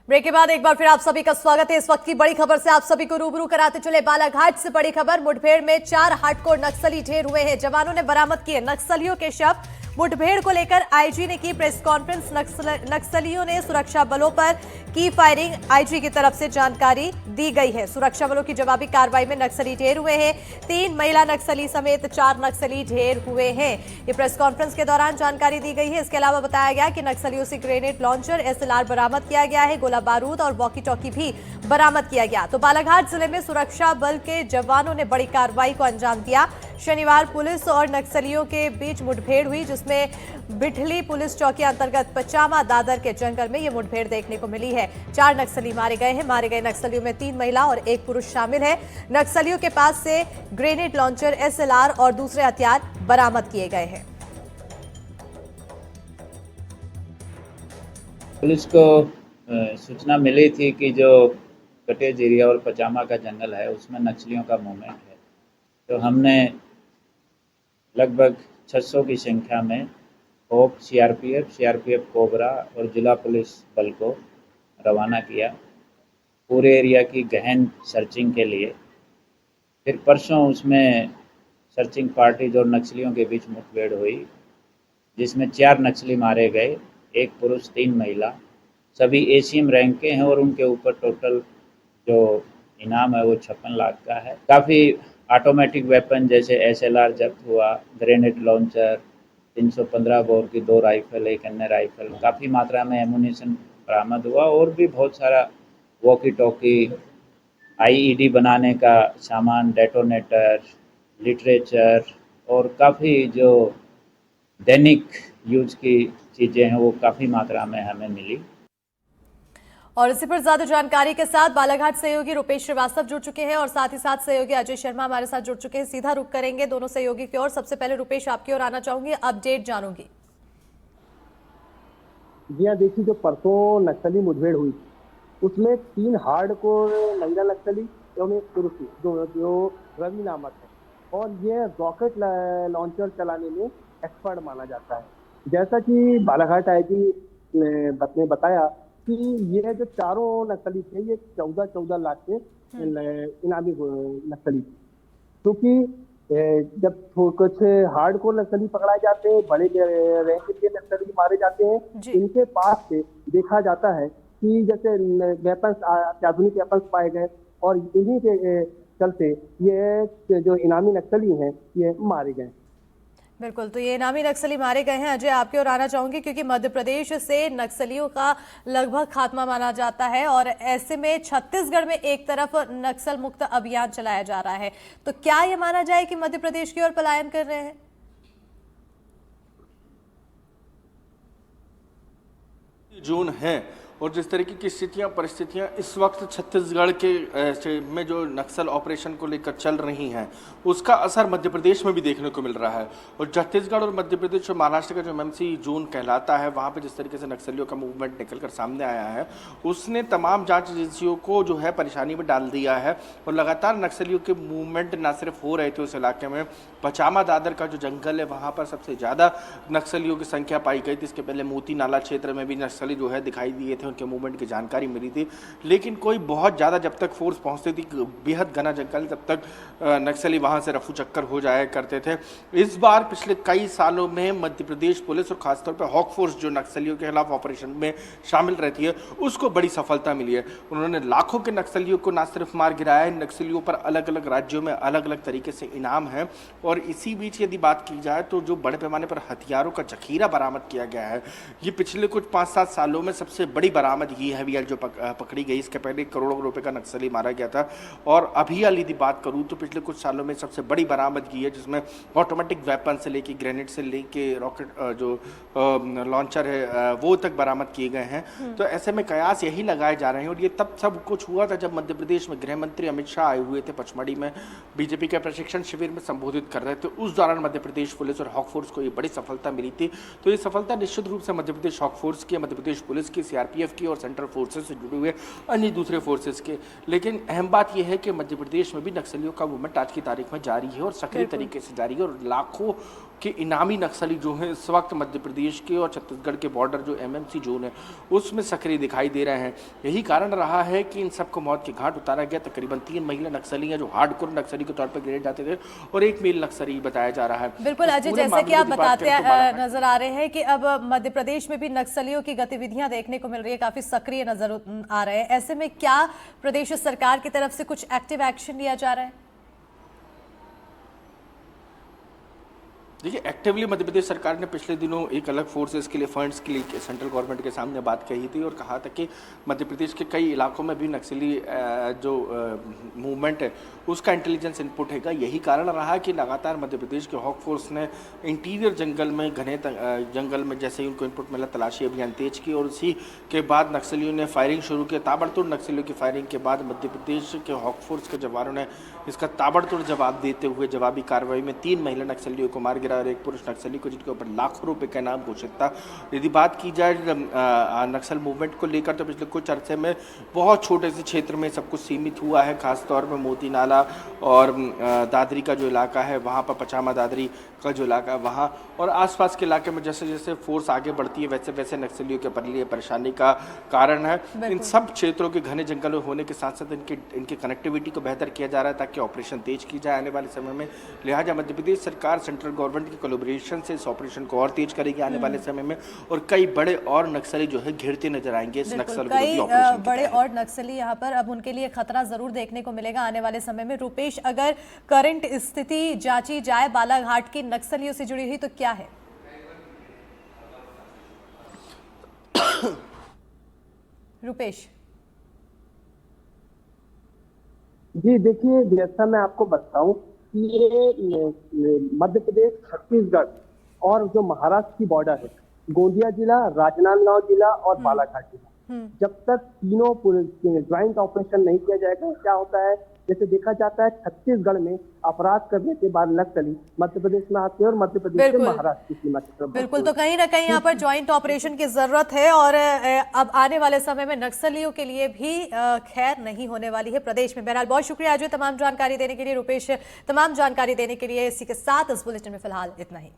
Break के बाद एक बार फिर आप सभी का स्वागत है। इस वक्त की बड़ी खबर से आप सभी को रूबरू कराते चले बालाघाट से बड़ी खबर। मुठभेड़ में 4 हार्डकोर नक्सली ढेर हुए हैं। जवानों ने बरामद किए नक्सलियों के शव। मुठभेड़ को लेकर आईजी ने की प्रेस कॉन्फ्रेंस। नक्सलियों ने सुरक्षा बलों पर की फायरिंग, आईजी की तरफ से जानकारी दी गई है। सुरक्षा बलों की जवाबी कार्रवाई में नक्सली ढेर हुए हैं। 3 महिला नक्सली समेत 4 नक्सली ढेर हुए हैं। ये प्रेस कॉन्फ्रेंस के दौरान जानकारी दी गई है। इसके अलावा बताया गया कि नक्सलियों से ग्रेनेड लॉन्चर, एसएलआर बरामद किया गया है। गोला बारूद और वॉकी टॉकी भी बरामद किया गया। तो बालाघाट जिले में सुरक्षा बल के जवानों ने बड़ी कार्रवाई को अंजाम दिया। शनिवार पुलिस और नक्सलियों के बीच मुठभेड़ हुई, जिसमें बिठली पुलिस चौकी अंतर्गत पचामा दादर के जंगल में यह मुठभेड़ देखने को मिली है। 4 नक्सली मारे गए हैं। मारे गए नक्सलियों में 3 महिला और 1 पुरुष शामिल है। नक्सलियों के पास से ग्रेनेड लॉन्चर, एसएलआर और दूसरे हथियार बरामद किए गए हैं। पुलिस को सूचना मिली थी कि जो कटेज एरिया और पचामा का जंगल है उसमें नक्सलियों का मूवमेंट है। तो हमने लगभग 600 की संख्या में होप, सीआरपीएफ कोबरा और जिला पुलिस बल को रवाना किया पूरे एरिया की गहन सर्चिंग के लिए। फिर परसों उसमें सर्चिंग पार्टीज और नक्सलियों के बीच मुठभेड़ हुई, जिसमें 4 नक्सली मारे गए, 1 पुरुष 3 महिला। सभी एसीएम रैंक के हैं और उनके ऊपर टोटल जो इनाम है वो 56 लाख का है। काफ़ी ऑटोमेटिक वेपन जैसे एसएलआर जब्त हुआ, ग्रेनेड लॉन्चर, 315 बोर की 2 राइफल, 1 अन्य राइफल, काफ़ी मात्रा में एमुनिशन बरामद हुआ और भी बहुत सारा वॉकी टॉकी, आईईडी बनाने का सामान, डेटोनेटर, लिटरेचर और काफ़ी जो दैनिक यूज की चीज़ें हैं वो काफ़ी मात्रा में हमें मिली। और इसी पर ज्यादा जानकारी के साथ बालाघाट सहयोगी रुपेश श्रीवास्तव जुड़ चुके हैं और साथ ही साथ सहयोगी अजय शर्मा हमारे साथ जुड़ चुके हैं। सीधा रुख करेंगे दोनों सहयोगी की ओर। सबसे पहले रुपेश, आपकी ओर आना चाहूंगी, अपडेट जानूंगी। जी हाँ, देखिए, जो परसों नक्सली मुठभेड़ हुई उसमें 3 हार्डकोर महिला नक्सली एवं 1 पुरुष जो रवि नामक है, और ये रॉकेट लॉन्चर चलाने में एक्सपर्ट माना जाता है। जैसा कि बालाघाट आईजी ने बताया कि ये जो चारों नक्सली थे ये 14 लाख के इनामी नक्सली थे। क्योंकि जब कुछ हार्डकोर नक्सली पकड़ाए जाते हैं, बड़े रैंक के नक्सली मारे जाते हैं, इनके पास से देखा जाता है कि जैसे वेपन्स, अत्याधुनिक वेपन्स पाए गए और इन्हीं के चलते ये जो इनामी नक्सली हैं ये मारे गए। बिल्कुल, तो ये इनामी नक्सली मारे गए हैं। अजय, आपकी ओर आना चाहूंगी, क्योंकि मध्य प्रदेश से नक्सलियों का लगभग खात्मा माना जाता है और ऐसे में छत्तीसगढ़ में एक तरफ नक्सल मुक्त अभियान चलाया जा रहा है, तो क्या ये माना जाए कि मध्य प्रदेश की ओर पलायन कर रहे हैं? जोन है और जिस तरीके की स्थितियां, परिस्थितियां इस वक्त छत्तीसगढ़ के में जो नक्सल ऑपरेशन को लेकर चल रही हैं उसका असर मध्य प्रदेश में भी देखने को मिल रहा है। और छत्तीसगढ़ और मध्य प्रदेश और महाराष्ट्र का जो एमएमसी जोन कहलाता है, वहाँ पे जिस तरीके से नक्सलियों का मूवमेंट निकलकर सामने आया है, उसने तमाम जांच एजेंसियों को जो है परेशानी में डाल दिया है। और लगातार नक्सलियों के मूवमेंट ना सिर्फ हो रहे थे उस इलाके में, पचामा दादर का जो जंगल है वहाँ पर सबसे ज़्यादा नक्सलियों की संख्या पाई गई थी। इसके पहले मोती नाला क्षेत्र में भी नक्सली जो है दिखाई दिए थे, उनके मूवमेंट की जानकारी मिली थी, लेकिन कोई बहुत ज़्यादा जब तक फोर्स पहुंचती थी, बेहद घना जंगल, तब तक नक्सली वहां से रफू चक्कर हो जाया करते थे। इस बार पिछले कई सालों में मध्य प्रदेश पुलिस और खासतौर पर हॉक फोर्स जो नक्सलियों के खिलाफ ऑपरेशन में शामिल रहती है उसको बड़ी सफलता मिली है। उन्होंने लाखों के नक्सलियों को न सिर्फ मार गिराया है, नक्सलियों पर अलग अलग राज्यों में अलग अलग तरीके से इनाम है। और इसी बीच यदि बात की जाए तो जो बड़े पैमाने पर हथियारों का जखीरा बरामद किया गया है, ये पिछले कुछ 5-7 सालों में सबसे बड़ी बरामदगी हैवीएल जो पकड़ी गई। इसके पहले करोड़ों रुपए का नक्सली मारा गया था। और अभी यदि बात करूं तो पिछले कुछ सालों में सबसे बड़ी बरामदगी है, जिसमें ऑटोमेटिक वेपन से लेके ग्रेनेड से लेके रॉकेट जो लॉन्चर है वो तक बरामद किए गए हैं। तो ऐसे में कयास यही लगाए जा रहे हैं। और ये तब सब कुछ हुआ था जब मध्य प्रदेश में गृह मंत्री अमित शाह आए हुए थे पचमढ़ी में, बीजेपी के प्रशिक्षण शिविर में संबोधित कर रहे थे। उस दौरान मध्य प्रदेश पुलिस और हॉक फोर्स को ये बड़ी सफलता मिली थी। तो ये सफलता निश्चित रूप से मध्य प्रदेश हॉक फोर्स की, मध्य प्रदेश पुलिस की, सीआरपीएफ सीआरपीएफ की और सेंट्रल फोर्सेस से जुड़े हुए अन्य दूसरे फोर्सेस के। लेकिन अहम बात यह है कि मध्य प्रदेश में भी नक्सलियों का मूवमेंट आज की तारीख में जारी है और सक्रिय तरीके से जारी है, और लाखों के इनामी नक्सली जो हैं इस वक्त मध्य प्रदेश के और छत्तीसगढ़ के बॉर्डर जो एमएमसी जोन है उसमें सक्रिय दिखाई दे रहे हैं। यही कारण रहा है कि इन सबको मौत के घाट उतारा गया। तकरीबन 3 महिला नक्सली हैं जो हार्डकोर नक्सली के तौर पर गिने जाते थे और एक मेल नक्सली बताया जा रहा है। बिल्कुल अजय, जैसे कि आप बताते नजर आ रहे हैं कि अब मध्य प्रदेश में भी नक्सलियों की गतिविधियां देखने को मिल रही है, काफी सक्रिय नजर आ रहे हैं। ऐसे में क्या प्रदेश सरकार की तरफ से कुछ एक्टिव एक्शन लिया जा रहा है? देखिए, एक्टिवली मध्य प्रदेश सरकार ने पिछले दिनों एक अलग फोर्सेस के लिए फंड्स के लिए सेंट्रल गवर्नमेंट के सामने बात कही थी और कहा था कि मध्य प्रदेश के कई इलाकों में भी नक्सली जो मूवमेंट है उसका इंटेलिजेंस इनपुट है। यही कारण रहा कि लगातार मध्य प्रदेश के हॉक फोर्स ने इंटीरियर जंगल में, घने जंगल में जैसे ही उनको इनपुट मिला तलाशी अभियान तेज की और उसी के बाद नक्सलियों ने फायरिंग शुरू की। ताबड़तोड़ नक्सलियों की फायरिंग के बाद मध्य प्रदेश के हॉक फोर्स के जवानों ने इसका ताबड़तोड़ जवाब देते हुए जवाबी कार्रवाई में 3 महिला नक्सलियों को मार और एक पुरुष नक्सली को, जिनके ऊपर लाखों रुपए का इनाम घोषित था। यदि बात की जाए नक्सल मूवमेंट को लेकर तो पिछले कुछ अरसे में बहुत छोटे से क्षेत्र में सब कुछ सीमित हुआ है, खासतौर पर मोती नाला और दादरी का जो इलाका है वहाँ पर, पचामा दादरी का जो इलाका है वहाँ और आसपास के इलाके में जैसे जैसे फोर्स आगे बढ़ती है वैसे वैसे नक्सलियों के लिए परेशानी का कारण है। इन सब क्षेत्रों के घने जंगल होने के साथ साथ इनकी कनेक्टिविटी को बेहतर किया जा रहा है ताकि ऑपरेशन तेज की जाए आने वाले समय में। लिहाजा मध्य प्रदेश सरकार सेंट्रल गवर्नमेंट की कोलैबोरेशन से इस ऑपरेशन को और तेज करेगी आने वाले समय में और कई बड़े और नक्सली जो है घिरते नजर आएंगे इस नक्सल विरोधी ऑपरेशन। बड़े और नक्सली यहाँ पर अब उनके लिए खतरा जरूर देखने को मिलेगा आने वाले समय में। रूपेश, अगर करंट स्थिति जांची जाए बालाघाट की नक्सलियों से जुड़ी हुई तो क्या है? रूपेश जी देखिए, जैसा मैं आपको बताऊं कि ये मध्य प्रदेश, छत्तीसगढ़ और जो महाराष्ट्र की बॉर्डर है, गोंदिया जिला, राजनांदगांव जिला और बालाघाट जिला, जब तक तीनों ज्वाइंट ऑपरेशन नहीं किया जाएगा, क्या होता है जैसे देखा जाता है छत्तीसगढ़ में अपराध करने के बाद नक्सली मध्य प्रदेश में आते हैं और मध्य प्रदेश से महाराष्ट्र की सीमा की तरफ। बिल्कुल, तो कहीं ना कहीं यहाँ पर ज्वाइंट ऑपरेशन की जरूरत है और अब आने वाले समय में नक्सलियों के लिए भी खैर नहीं होने वाली है प्रदेश में। बहरहाल बहुत शुक्रिया अजय तमाम जानकारी देने के लिए। रूपेश, तमाम जानकारी देने के लिए। इसी के साथ इस बुलेटिन में फिलहाल इतना ही।